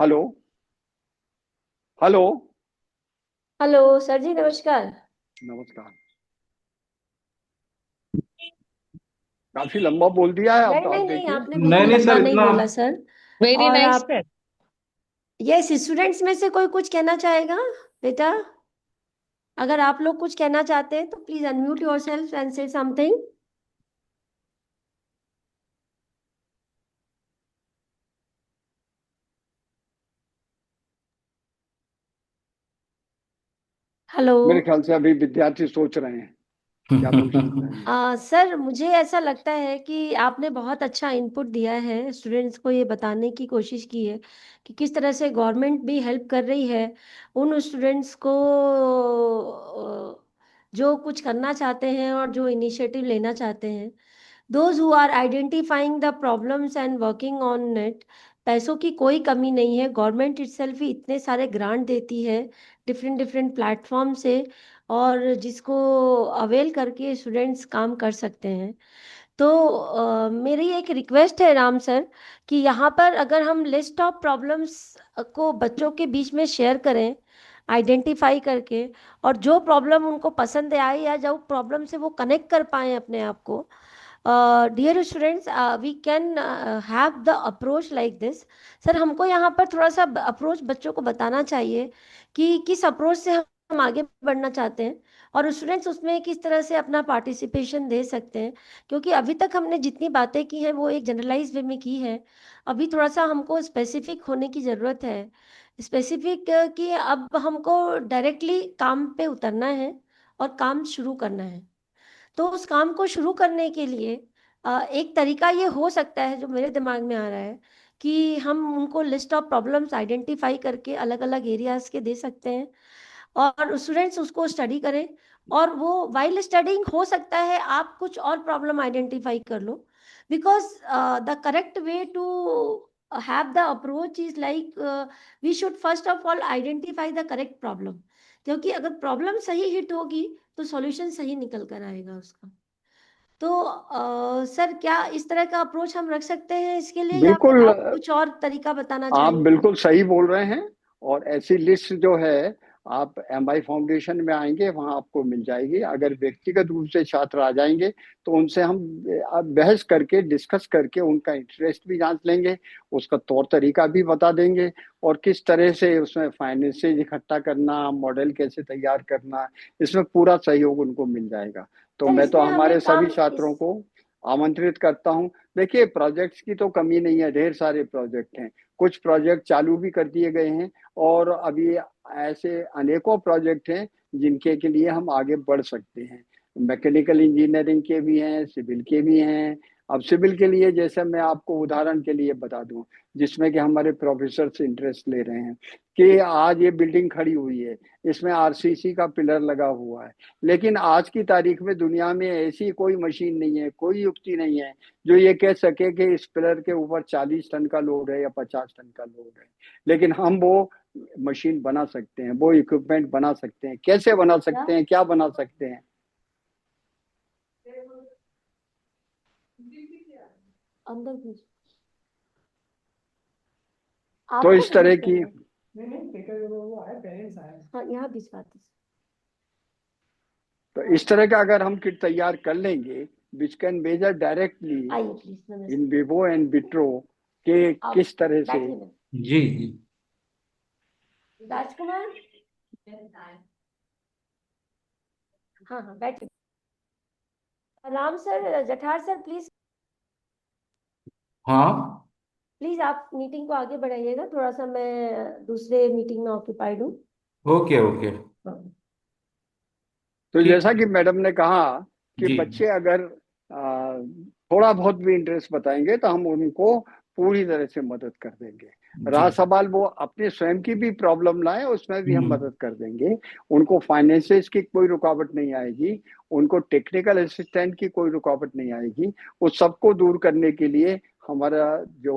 Hello hello.
हेलो सर जी, नमस्कार।
नमस्कार। काफी लंबा बोल दिया है,
नहीं
अब आप
नहीं नहीं,
देखिए।
आपने
नहीं
बिल्कुल
नहीं
लंबा
सर,
नहीं
इतना
बोला सर।
वेरी
और
नाइस
आप,
सर।
यस, स्टूडेंट्स में से कोई कुछ कहना चाहेगा? बेटा, अगर आप लोग कुछ कहना चाहते हैं तो प्लीज अनम्यूट योरसेल्फ एंड से समथिंग। हेलो।
मेरे ख्याल से अभी विद्यार्थी सोच रहे हैं क्या पूछना चाहिए।
सर, मुझे ऐसा लगता है कि आपने बहुत अच्छा इनपुट दिया है, स्टूडेंट्स को ये बताने की कोशिश की है कि किस तरह से गवर्नमेंट भी हेल्प कर रही है उन स्टूडेंट्स को जो कुछ करना चाहते हैं और जो इनिशिएटिव लेना चाहते हैं। Those who are identifying the problems and working on it पैसों की कोई कमी नहीं है, गवर्नमेंट इटसेल्फ ही इतने सारे ग्रांट देती है डिफरेंट डिफरेंट प्लेटफॉर्म से, और जिसको अवेल करके स्टूडेंट्स काम कर सकते हैं। तो मेरी एक रिक्वेस्ट है राम सर, कि यहाँ पर अगर हम लिस्ट ऑफ प्रॉब्लम्स को बच्चों के बीच में शेयर करें आइडेंटिफाई करके, और जो प्रॉब्लम उनको पसंद आए या जो प्रॉब्लम से वो कनेक्ट कर पाए अपने आप को, dear students, we can have the approach like this. Sir, हमको यहाँ पर थोड़ा सा अप्रोच बच्चों को बताना चाहिए कि किस अप्रोच से हम आगे बढ़ना चाहते हैं, और स्टूडेंट्स उसमें किस तरह से अपना पार्टिसिपेशन दे सकते हैं। क्योंकि अभी तक हमने जितनी बातें की हैं वो एक जनरलाइज वे में की है। अभी थोड़ा सा हमको स्पेसिफिक होने की ज़रूरत है, स्पेसिफिक कि अब हमको डायरेक्टली काम पे उतरना है और काम शुरू करना है। तो उस काम को शुरू करने के लिए एक तरीका ये हो सकता है जो मेरे दिमाग में आ रहा है, कि हम उनको लिस्ट ऑफ प्रॉब्लम्स आइडेंटिफाई करके अलग अलग एरियाज के दे सकते हैं, और स्टूडेंट्स उसको स्टडी करें। और वो वाइल स्टडिंग हो सकता है आप कुछ और प्रॉब्लम आइडेंटिफाई कर लो, because the correct way to have the approach is like, we should first of all identify the correct problem. क्योंकि अगर प्रॉब्लम सही हिट होगी तो सॉल्यूशन सही निकल कर आएगा उसका। तो सर, क्या इस तरह का अप्रोच हम रख सकते हैं इसके लिए, या फिर
बिल्कुल,
आप कुछ और तरीका बताना
आप
चाहेंगे?
बिल्कुल सही बोल रहे हैं। और ऐसी लिस्ट जो है, आप एमआई फाउंडेशन में आएंगे वहां आपको मिल जाएगी। अगर व्यक्तिगत रूप से छात्र आ जाएंगे तो उनसे हम बहस करके, डिस्कस करके उनका इंटरेस्ट भी जांच लेंगे, उसका तौर तरीका भी बता देंगे, और किस तरह से उसमें फाइनेंसेज इकट्ठा करना, मॉडल कैसे तैयार करना, इसमें पूरा सहयोग उनको मिल जाएगा। तो
सर,
मैं तो
इसमें हमें
हमारे सभी
काम
छात्रों
इस
को आमंत्रित करता हूं। देखिए, प्रोजेक्ट्स की तो कमी नहीं है, ढेर सारे प्रोजेक्ट हैं। कुछ प्रोजेक्ट चालू भी कर दिए गए हैं, और अभी ऐसे अनेकों प्रोजेक्ट हैं जिनके के लिए हम आगे बढ़ सकते हैं। मैकेनिकल इंजीनियरिंग के भी हैं, सिविल के भी हैं। अब सिविल के लिए जैसे मैं आपको उदाहरण के लिए बता दूं, जिसमें कि हमारे प्रोफेसर इंटरेस्ट ले रहे हैं, कि आज ये बिल्डिंग खड़ी हुई है, इसमें आरसीसी का पिलर लगा हुआ है, लेकिन आज की तारीख में दुनिया में ऐसी कोई मशीन नहीं है, कोई युक्ति नहीं है जो ये कह सके कि इस पिलर के ऊपर 40 टन का लोड है या 50 टन का लोड है। लेकिन हम वो मशीन बना सकते हैं, वो इक्विपमेंट बना सकते हैं। कैसे बना
क्या
सकते हैं, क्या बना सकते हैं?
अंदर भेज,
तो
आपको
इस तरह
भेज
की
देना। नहीं नहीं, पेपर वो आया, पेरेंट्स आए। हाँ, यहाँ भिजवाते।
तो इस तरह का अगर हम किट तैयार कर लेंगे, विच कैन मेजर डायरेक्टली
आइए प्लीज,
इन
नमस्ते।
विवो एंड विट्रो, के
आप
किस तरह से।
बैठिए ना।
जी जी।
राजकुमार, हाँ हाँ बैठिए। Ram sir, Jathar sir, please
हाँ।
प्लीज आप मीटिंग को आगे बढ़ाइएगा, थोड़ा सा मैं दूसरे मीटिंग में ऑक्यूपाइड हूँ।
Okay okay.
हाँ।
तो
ठीक।
जैसा कि मैडम ने कहा कि
जी
बच्चे अगर थोड़ा बहुत भी इंटरेस्ट बताएंगे तो हम उनको पूरी तरह से मदद कर देंगे।
जी।
रहा सवाल वो अपने स्वयं की भी प्रॉब्लम लाए, उसमें भी हम
हम्म।
मदद कर देंगे। उनको फाइनेंसेस की कोई रुकावट नहीं आएगी, उनको टेक्निकल असिस्टेंट की कोई रुकावट नहीं आएगी। उस सबको दूर करने के लिए हमारा जो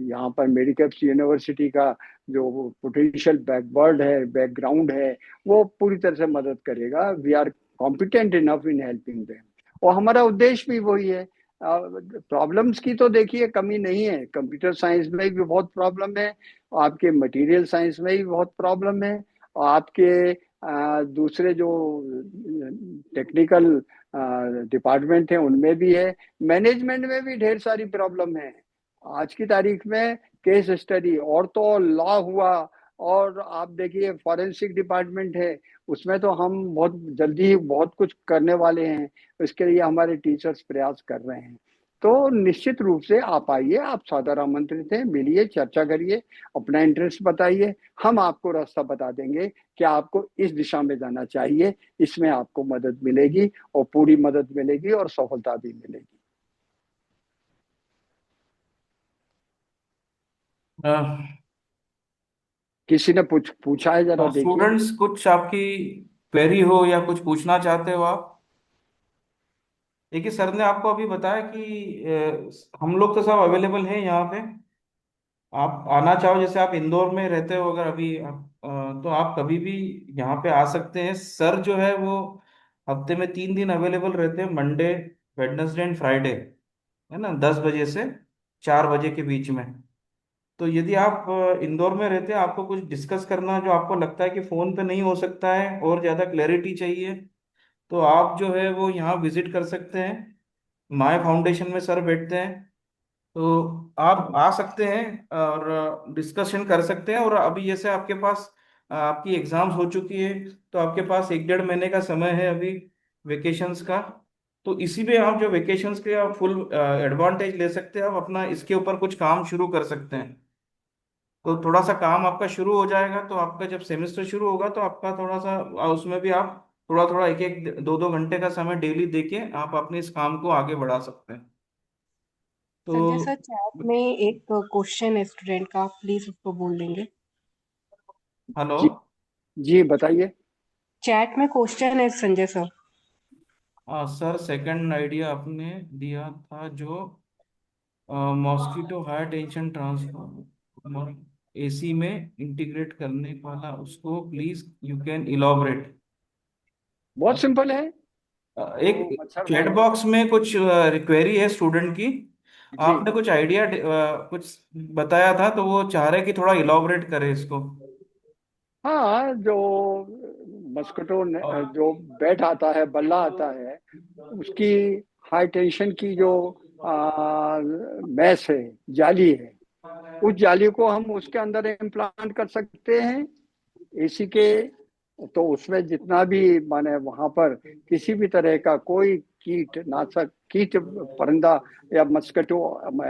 यहाँ पर मेडिकल यूनिवर्सिटी का जो पोटेंशियल बैकवर्ड है, बैकग्राउंड है, वो पूरी तरह से मदद करेगा। We are competent enough in helping them, और हमारा उद्देश्य भी वही है। प्रॉब्लम्स की तो देखिए कमी नहीं है, कंप्यूटर साइंस में भी बहुत प्रॉब्लम है, आपके मटेरियल साइंस में भी बहुत प्रॉब्लम है, और आपके दूसरे जो टेक्निकल डिपार्टमेंट है उनमें भी है, मैनेजमेंट में भी ढेर सारी प्रॉब्लम है। आज की तारीख में केस स्टडी और तो लॉ हुआ, और आप देखिए फॉरेंसिक डिपार्टमेंट है, उसमें तो हम बहुत जल्दी ही बहुत कुछ करने वाले हैं। इसके लिए हमारे टीचर्स प्रयास कर रहे हैं। तो निश्चित रूप से आप आइए, आप सादर आमंत्रित हैं, मिलिए, चर्चा करिए, अपना इंटरेस्ट बताइए। हम आपको रास्ता बता देंगे कि आपको इस दिशा में जाना चाहिए, इसमें आपको मदद मिलेगी, और पूरी मदद मिलेगी, और सफलता भी मिलेगी। किसी ने पूछा है, जरा देखिए।
स्टूडेंट्स, कुछ आपकी क्वेरी हो या कुछ पूछना चाहते हो आप? देखिए, सर ने आपको अभी बताया कि हम लोग तो सब अवेलेबल हैं यहाँ पे। आप आना चाहो, जैसे आप इंदौर में रहते हो अगर अभी तो आप कभी भी यहाँ पे आ सकते हैं। सर जो है वो हफ्ते में 3 दिन अवेलेबल रहते हैं, मंडे, वेडनेसडे एंड फ्राइडे, है ना, 10 बजे से 4 बजे के बीच में। तो यदि आप इंदौर में रहते हैं, आपको कुछ डिस्कस करना जो आपको लगता है कि फोन पे नहीं हो सकता है और ज़्यादा क्लैरिटी चाहिए, तो आप जो है वो यहाँ विजिट कर सकते हैं। माय फाउंडेशन में सर बैठते हैं, तो आप आ सकते हैं और डिस्कशन कर सकते हैं। और अभी जैसे आपके पास आपकी एग्जाम्स हो चुकी है, तो आपके पास 1 डेढ़ महीने का समय है अभी वेकेशंस का। तो इसी में आप जो वेकेशंस के आप फुल एडवांटेज ले सकते हैं, आप अपना इसके ऊपर कुछ काम शुरू कर सकते हैं। तो थोड़ा सा काम आपका शुरू हो जाएगा, तो आपका जब सेमेस्टर शुरू होगा तो आपका थोड़ा सा उसमें भी आप थोड़ा थोड़ा एक एक 2 2 घंटे का समय डेली देके आप अपने इस काम को आगे बढ़ा सकते हैं। तो
संजय सर, चैट में एक क्वेश्चन है स्टूडेंट का, प्लीज उसको बोल देंगे।
हेलो।
जी जी बताइए।
चैट में क्वेश्चन है Sanjay sir.
Sir, second idea आपने दिया था जो mosquito high tension transformer AC में इंटीग्रेट करने वाला, उसको प्लीज यू कैन इलॉबरेट।
बहुत सिंपल है।
एक
वो
चैट
मच्छरदानी।
बॉक्स में कुछ रिक्वेरी है स्टूडेंट की,
जी
आपने कुछ आइडिया कुछ बताया था, तो वो चाह रहे कि थोड़ा इलॉबरेट करें इसको।
हाँ, जो मस्किटो जो बैट आता है, बल्ला आता है, उसकी हाई टेंशन की जो मैश है, जाली है, उस जाली को हम उसके अंदर इम्प्लांट कर सकते हैं एसी के। तो उसमें जितना भी माने वहां पर किसी भी तरह का कोई कीट नाशक कीट परिंदा या मस्किटो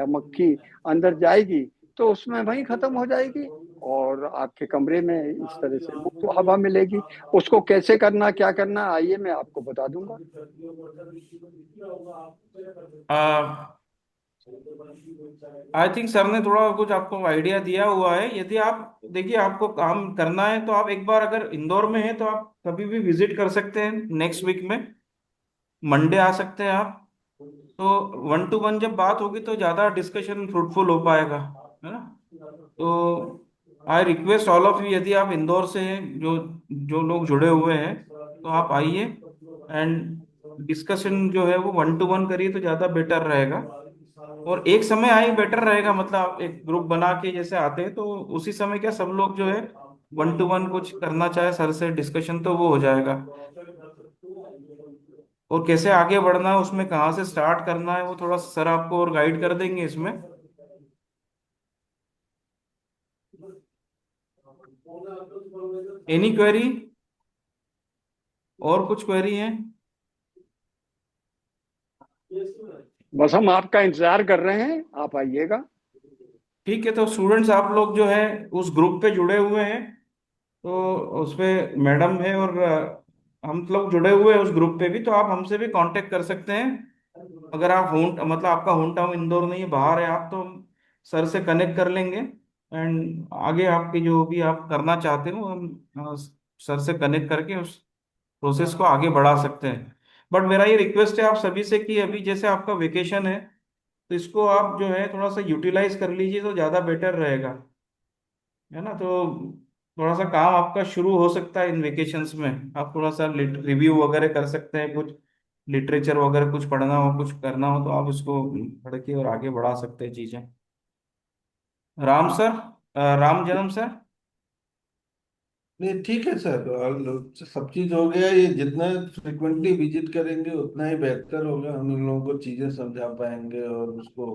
मक्खी अंदर जाएगी तो उसमें वहीं खत्म हो जाएगी और आपके कमरे में इस तरह से मुक्त हवा मिलेगी। उसको कैसे करना, क्या करना, आइए मैं आपको बता दूंगा।
आई थिंक सर ने थोड़ा कुछ आपको आइडिया दिया हुआ है। यदि आप देखिए आपको काम करना है तो आप एक बार अगर इंदौर में हैं तो आप कभी भी विजिट कर सकते हैं, नेक्स्ट वीक में मंडे आ सकते हैं आप। तो 1 to 1 जब बात होगी तो ज़्यादा डिस्कशन फ्रूटफुल हो पाएगा, है ना। तो I request all of you, यदि आप इंदौर से हैं, जो जो लोग जुड़े हुए हैं, तो आप आइए एंड डिस्कशन जो है वो 1 to 1 करिए तो ज़्यादा बेटर रहेगा। और एक समय आई बेटर रहेगा, मतलब आप एक ग्रुप बना के जैसे आते हैं तो उसी समय क्या सब लोग जो है 1 to 1 कुछ करना चाहे सर से डिस्कशन, तो वो हो जाएगा। और कैसे आगे बढ़ना है, उसमें कहाँ से स्टार्ट करना है, वो थोड़ा सर आपको और गाइड कर देंगे इसमें। एनी क्वेरी, और कुछ क्वेरी है?
बस हम आपका इंतजार कर रहे हैं, आप आइएगा।
ठीक है, तो स्टूडेंट्स आप लोग जो है उस ग्रुप पे जुड़े हुए हैं, तो उस पे मैडम है और हम लोग जुड़े हुए हैं उस ग्रुप पे भी, तो आप हमसे भी कांटेक्ट कर सकते हैं। अगर आप होम मतलब आपका होम टाउन इंदौर नहीं है, बाहर है आप, तो हम सर से कनेक्ट कर लेंगे एंड आगे आपकी जो भी आप करना चाहते हो हम सर से कनेक्ट करके उस प्रोसेस को आगे बढ़ा सकते हैं। बट मेरा ये रिक्वेस्ट है आप सभी से कि अभी जैसे आपका वेकेशन है, तो इसको आप जो है थोड़ा सा यूटिलाइज कर लीजिए तो ज़्यादा बेटर रहेगा, है ना। तो थोड़ा सा काम आपका शुरू हो सकता है इन वेकेशंस में, आप थोड़ा सा रिव्यू वगैरह कर सकते हैं, कुछ लिटरेचर वगैरह कुछ पढ़ना हो, कुछ करना हो, तो आप उसको पढ़ के और आगे बढ़ा सकते हैं चीज़ें। राम सर, राम जन्म सर।
नहीं ठीक है सर, सब चीज हो गया। ये जितना फ्रिक्वेंटली विजिट करेंगे उतना ही बेहतर होगा, हम इन लोगों को चीजें समझा पाएंगे और उसको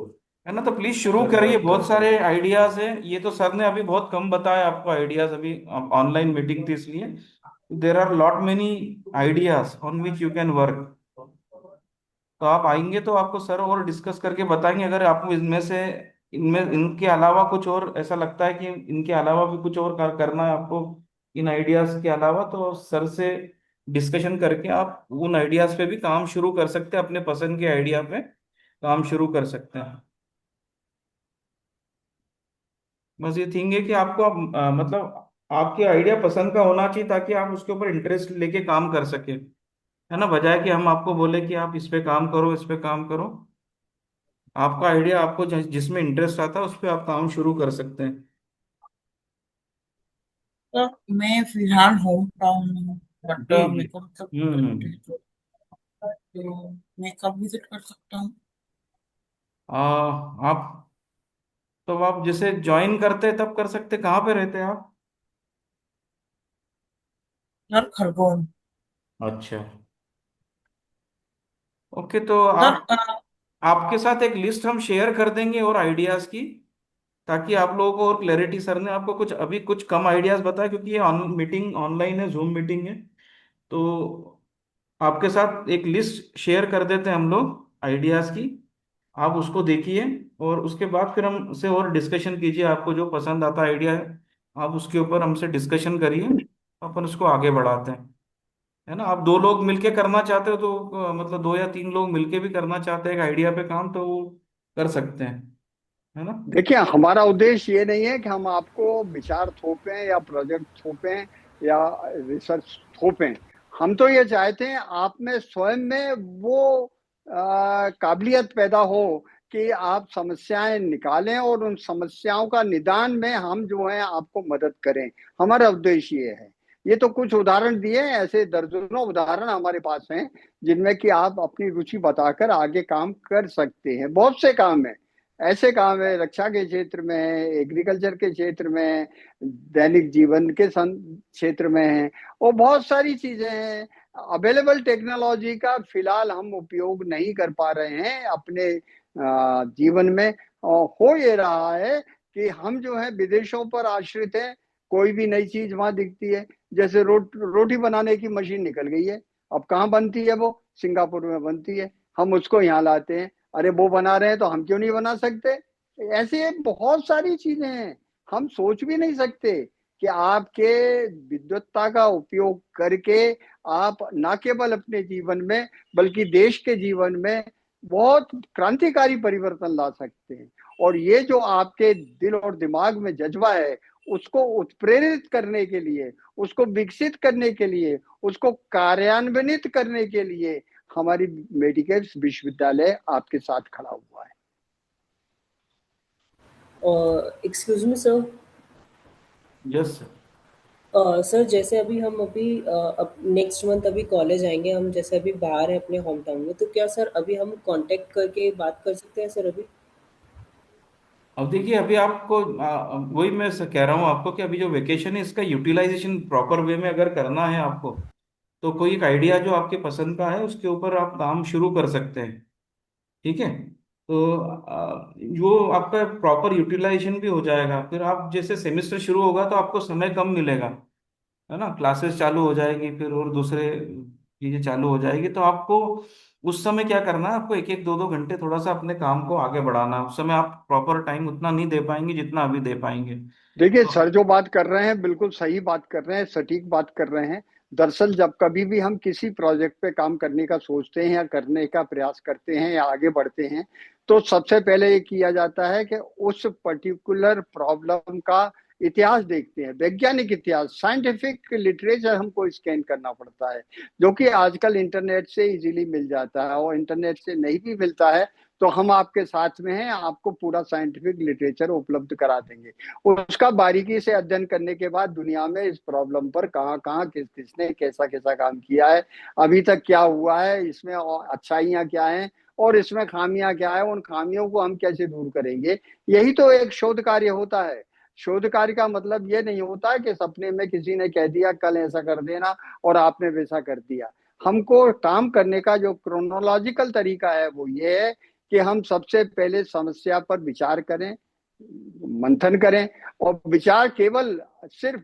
है ना, तो प्लीज शुरू करिए,
कन्वर्ट कर
बहुत सारे
पाएंगे।
आइडियाज हैं। ये तो सर ने अभी बहुत कम बताया आपको आइडियाज, अभी ऑनलाइन मीटिंग थी इसलिए। There are lot many ideas on which you can work. तो आप आएंगे तो आपको सर और डिस्कस करके बताएंगे। अगर आपको इनमें से इनमें इनके अलावा कुछ और ऐसा लगता है कि इनके अलावा भी कुछ और करना है आपको इन आइडियाज के अलावा, तो सर से डिस्कशन करके आप उन आइडियाज पे भी काम शुरू कर सकते हैं, अपने पसंद के आइडिया पे काम शुरू कर सकते हैं। बस ये थिंग है कि आपको मतलब आपके आइडिया पसंद का होना चाहिए ताकि आप उसके ऊपर इंटरेस्ट लेके काम कर सके, है ना, बजाय कि हम आपको बोले कि आप इस पे काम करो, इस पे काम करो। आपका आइडिया, आपको जिसमें इंटरेस्ट आता है उस पर आप काम शुरू कर सकते हैं।
सर मैं फिलहाल होम टाउन में हूँ, बट
जी जी।
मेरे को मतलब
हम्म।
तो मैं कब विजिट कर सकता हूँ?
आप, तो आप जैसे ज्वाइन करते तब कर सकते, कहाँ पे रहते हैं आप?
सर खरगोन।
अच्छा। ओके, तो
सर
आप, आपके साथ एक लिस्ट हम शेयर कर देंगे और आइडियाज की, ताकि आप लोगों को और क्लैरिटी। सर ने आपको कुछ अभी कुछ कम आइडियाज बताया, क्योंकि ये मीटिंग ऑनलाइन है, जूम मीटिंग है। तो आपके साथ एक लिस्ट शेयर कर देते हैं हम लोग आइडियाज की, आप उसको देखिए और उसके बाद फिर हमसे और डिस्कशन कीजिए। आपको जो पसंद आता आइडिया है आप उसके ऊपर हमसे डिस्कशन करिए, अपन उसको आगे बढ़ाते हैं। है ना? आप दो लोग मिलके करना चाहते हो तो मतलब दो या तीन लोग मिलके भी करना चाहते हैं एक आइडिया पे काम, तो वो कर सकते हैं। है ना?
देखिए, हमारा उद्देश्य ये नहीं है कि हम आपको विचार थोपें या प्रोजेक्ट थोपें या रिसर्च थोपें। हम तो ये चाहते हैं आप में स्वयं में वो काबिलियत पैदा हो कि आप समस्याएं निकालें और उन समस्याओं का निदान में हम जो है आपको मदद करें। हमारा उद्देश्य ये है। ये तो कुछ उदाहरण दिए हैं, ऐसे दर्जनों उदाहरण हमारे पास हैं जिनमें कि आप अपनी रुचि बताकर आगे काम कर सकते हैं। बहुत से काम हैं, ऐसे काम है रक्षा के क्षेत्र में है, एग्रीकल्चर के क्षेत्र में है, दैनिक जीवन के क्षेत्र में है, और बहुत सारी चीजें हैं। अवेलेबल टेक्नोलॉजी का फिलहाल हम उपयोग नहीं कर पा रहे हैं अपने जीवन में। और हो ये रहा है कि हम जो है विदेशों पर आश्रित हैं। कोई भी नई चीज वहां दिखती है, जैसे रोटी बनाने की मशीन निकल गई है, अब कहाँ बनती है? वो सिंगापुर में बनती है। हम उसको यहाँ लाते हैं, अरे वो बना रहे हैं तो हम क्यों नहीं बना सकते? ऐसे बहुत सारी चीजें हैं, हम सोच भी नहीं सकते कि आपके विद्वत्ता का उपयोग करके आप ना केवल अपने जीवन में बल्कि देश के जीवन में बहुत क्रांतिकारी परिवर्तन ला सकते हैं। और ये जो आपके दिल और दिमाग में जज्बा है, उसको उत्प्रेरित करने के लिए, उसको विकसित करने के लिए, उसको कार्यान्वित करने के लिए हमारी मेडिकल विश्वविद्यालय आपके साथ खड़ा हुआ है।
Excuse me sir.
Yes sir.
Sir जैसे अभी हम अब नेक्स्ट मंथ अभी कॉलेज आएंगे, हम जैसे अभी बाहर हैं अपने होम टाउन में, तो क्या सर अभी हम कांटेक्ट करके बात कर सकते हैं सर अभी?
अब देखिए, अभी आपको वही मैं कह रहा हूँ आपको कि अभी जो वेकेशन है इसका यूटिलाइजेशन प्रॉपर वे में अगर करना है आपको, तो कोई एक आइडिया जो आपके पसंद का है उसके ऊपर आप काम शुरू कर सकते हैं। ठीक है? तो जो आपका प्रॉपर यूटिलाइजेशन भी हो जाएगा, फिर आप जैसे सेमेस्टर शुरू होगा तो आपको समय कम मिलेगा। है ना? क्लासेस चालू हो जाएगी, फिर और दूसरे चीजें चालू हो जाएगी, तो आपको उस समय क्या करना है, आपको एक एक दो दो घंटे थोड़ा सा अपने काम को आगे बढ़ाना है। उस समय आप प्रॉपर टाइम उतना नहीं दे पाएंगे जितना अभी दे पाएंगे।
देखिए,
तो
सर जो बात कर रहे हैं बिल्कुल सही बात कर रहे हैं, सटीक बात कर रहे हैं। दरअसल जब कभी भी हम किसी प्रोजेक्ट पे काम करने का सोचते हैं या करने का प्रयास करते हैं या आगे बढ़ते हैं, तो सबसे पहले ये किया जाता है कि उस पर्टिकुलर प्रॉब्लम का इतिहास देखते हैं, वैज्ञानिक इतिहास, साइंटिफिक लिटरेचर हमको स्कैन करना पड़ता है, जो कि आजकल इंटरनेट से इजीली मिल जाता है। और इंटरनेट से नहीं भी मिलता है तो हम आपके साथ में हैं, आपको पूरा साइंटिफिक लिटरेचर उपलब्ध करा देंगे। उसका बारीकी से अध्ययन करने के बाद दुनिया में इस प्रॉब्लम पर कहाँ कहाँ किस किसने कैसा कैसा काम किया है, अभी तक क्या हुआ है, इसमें अच्छाइयाँ क्या हैं और इसमें खामियां क्या है, उन खामियों को हम कैसे दूर करेंगे, यही तो एक शोध कार्य होता है। शोध कार्य का मतलब ये नहीं होता है कि सपने में किसी ने कह दिया कल ऐसा कर देना और आपने वैसा कर दिया। हमको काम करने का जो क्रोनोलॉजिकल तरीका है वो ये है कि हम सबसे पहले समस्या पर विचार करें, मंथन करें। और विचार केवल सिर्फ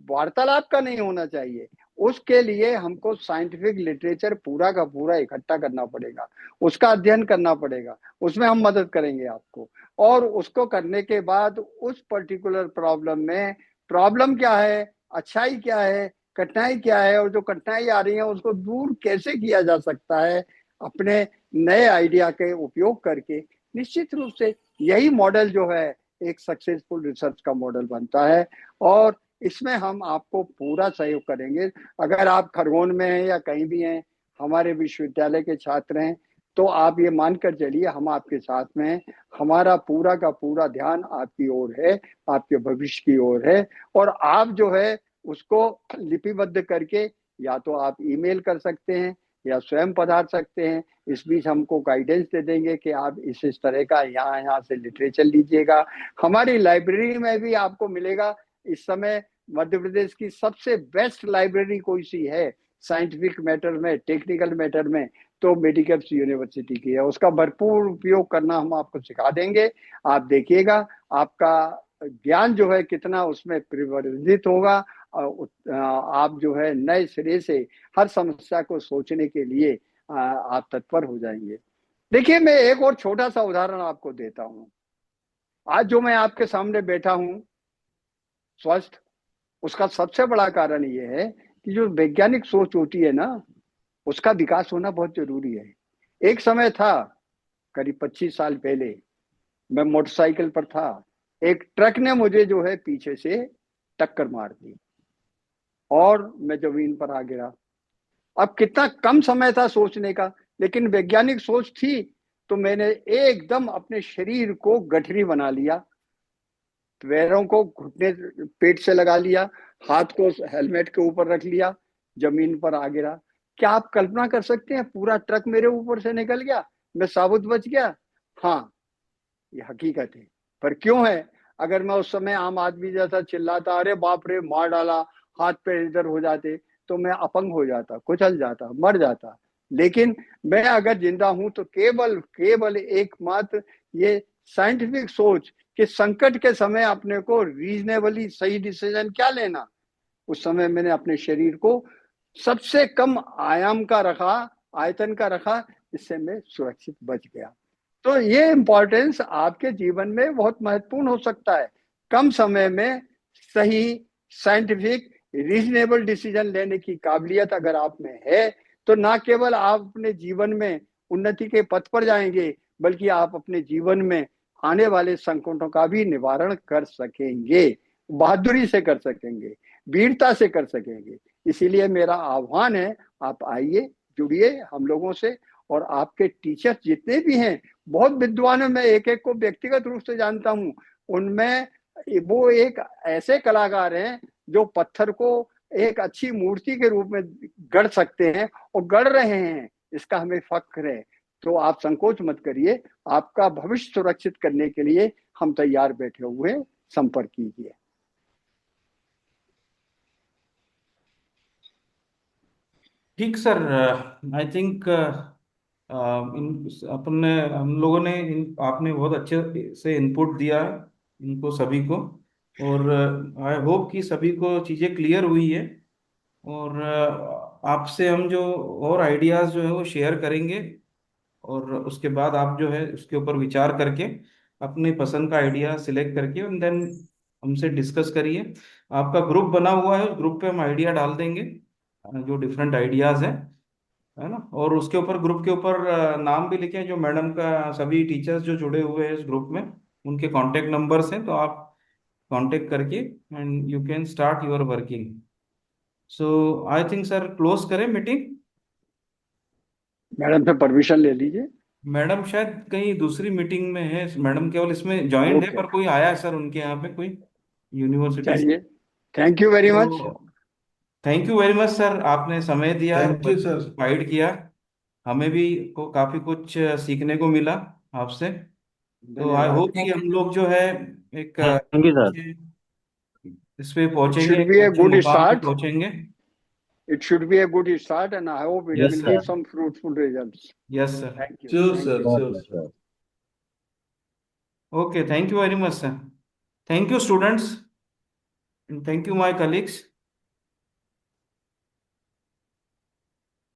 वार्तालाप का नहीं होना चाहिए, उसके लिए हमको साइंटिफिक लिटरेचर पूरा का पूरा इकट्ठा करना पड़ेगा, उसका अध्ययन करना पड़ेगा, उसमें हम मदद करेंगे आपको। और उसको करने के बाद उस पर्टिकुलर प्रॉब्लम में प्रॉब्लम क्या है, अच्छाई क्या है, कठिनाई क्या है, और जो कठिनाई आ रही है उसको दूर कैसे किया जा सकता है अपने नए आइडिया के उपयोग करके। निश्चित रूप से यही मॉडल जो है एक सक्सेसफुल रिसर्च का मॉडल बनता है, और इसमें हम आपको पूरा सहयोग करेंगे। अगर आप खरगोन में हैं या कहीं भी हैं, हमारे विश्वविद्यालय के छात्र हैं, तो आप ये मानकर चलिए हम आपके साथ में हैं। हमारा पूरा का पूरा ध्यान आपकी ओर है, आपके भविष्य की ओर है। और आप जो है उसको लिपिबद्ध करके या तो आप ईमेल कर सकते हैं या स्वयं पधार सकते हैं। इस बीच हमको गाइडेंस दे देंगे कि आप इस तरह का यहाँ से लिटरेचर लीजिएगा। हमारी लाइब्रेरी में भी आपको मिलेगा। इस समय मध्य प्रदेश की सबसे बेस्ट लाइब्रेरी कोई सी है साइंटिफिक मैटर में, टेक्निकल मैटर में, तो मेडिकल यूनिवर्सिटी की है। उसका भरपूर उपयोग करना हम आपको सिखा देंगे। आप देखिएगा आपका ज्ञान जो है कितना उसमें परिवर्धित होगा। आप जो है नए सिरे से हर समस्या को सोचने के लिए आप तत्पर हो जाएंगे। देखिए मैं एक और छोटा सा उदाहरण आपको देता हूँ। आज जो मैं आपके सामने बैठा हूँ स्वस्थ, उसका सबसे बड़ा कारण ये है कि जो वैज्ञानिक सोच होती है ना, उसका विकास होना बहुत जरूरी है। एक समय था करीब 25 साल पहले, मैं मोटरसाइकिल पर था, एक ट्रक ने मुझे जो है पीछे से टक्कर मार दी और मैं जमीन पर आ गिरा। अब कितना कम समय था सोचने का, लेकिन वैज्ञानिक सोच थी तो मैंने एकदम अपने शरीर को गठरी बना लिया, पैरों को घुटने पेट से लगा लिया, हाथ को हेलमेट के ऊपर रख लिया, जमीन पर आ गिरा। क्या आप कल्पना कर सकते हैं पूरा ट्रक मेरे ऊपर से निकल गया, मैं साबुत बच गया? हाँ, ये हकीकत है। पर क्यों है? अगर मैं उस समय आम आदमी जैसा चिल्लाता अरे बाप रे मार डाला, हाथ पैर इधर हो जाते, तो मैं अपंग हो जाता, कुचल जाता, मर जाता। लेकिन मैं अगर जिंदा हूं तो केवल एकमात्र ये साइंटिफिक सोच कि संकट के समय अपने को रीजनेबली सही डिसीजन क्या लेना, उस समय मैंने अपने शरीर को सबसे कम आयाम का रखा, आयतन का रखा, इससे मैं सुरक्षित बच गया। तो ये इंपॉर्टेंस आपके जीवन में बहुत महत्वपूर्ण हो सकता है। कम समय में सही साइंटिफिक रीजनेबल डिसीजन लेने की काबिलियत अगर आप में है तो ना केवल आप अपने जीवन में उन्नति के पथ पर जाएंगे, बल्कि आप अपने जीवन में आने वाले संकटों का भी निवारण कर सकेंगे, बहादुरी से कर सकेंगे, वीरता से कर सकेंगे। इसीलिए मेरा आह्वान है, आप आइए, जुड़िए हम लोगों से। और आपके टीचर्स जितने भी हैं, बहुत विद्वान है, मैं एक एक को व्यक्तिगत रूप से जानता हूं, उनमें वो एक ऐसे कलाकार हैं जो पत्थर को एक अच्छी मूर्ति के रूप में गढ़ सकते हैं और गढ़ रहे हैं, इसका हमें फख्र है। तो आप संकोच मत करिए, आपका भविष्य सुरक्षित करने के लिए हम तैयार बैठे हुए हैं, संपर्क कीजिए।
ठीक सर, आई थिंक हम लोगों ने आपने बहुत अच्छे से इनपुट दिया है इनको सभी को, और आई होप कि सभी को चीज़ें क्लियर हुई है। और आपसे हम जो और आइडियाज़ जो है वो शेयर करेंगे, और उसके बाद आप जो है उसके ऊपर विचार करके अपनी पसंद का आइडिया सिलेक्ट करके एंड देन हमसे डिस्कस करिए। आपका ग्रुप बना हुआ है, उस ग्रुप पे हम आइडिया डाल देंगे जो डिफरेंट आइडियाज़ हैं, है ना। और उसके ऊपर ग्रुप के ऊपर नाम भी लिखे हैं जो मैडम का, सभी टीचर्स जो जुड़े हुए हैं इस ग्रुप में, उनके कांटेक्ट नंबर्स हैं, तो आप कांटेक्ट करके and you can start your working. So I think sir close करें मीटिंग।
मैडम से परमिशन ले लीजिए।
मैडम शायद कहीं दूसरी मीटिंग में है, मैडम केवल इसमें ज्वाइंट है,
ओके,
पर कोई आया है सर उनके यहाँ पे कोई यूनिवर्सिटी से।
चलिए, थैंक यू वेरी मच।
तो thank you very much sir, आपने समय दिया,
थैंक यू सर।
गाइड किया, हमें भी को काफी कुछ सीखने को मिला आपसे। तो आई
धन्यवाद।
होप कि
थैंक
हम लोग जो है एक
थैंक यू सर।
इस पे
It
पहुंचेंगे,
should
एक
be a
अच्छे
good
मुकाम पे
start.
पहुंचेंगे।
It should be a good start, and I hope it
yes
will
sir.
give some fruitful results.
Yes sir.
Thank you.
Sure
Thank
sir,
you.
Sure sir.
Sir.
Okay, thank you very much sir. Thank you students, and thank you my colleagues.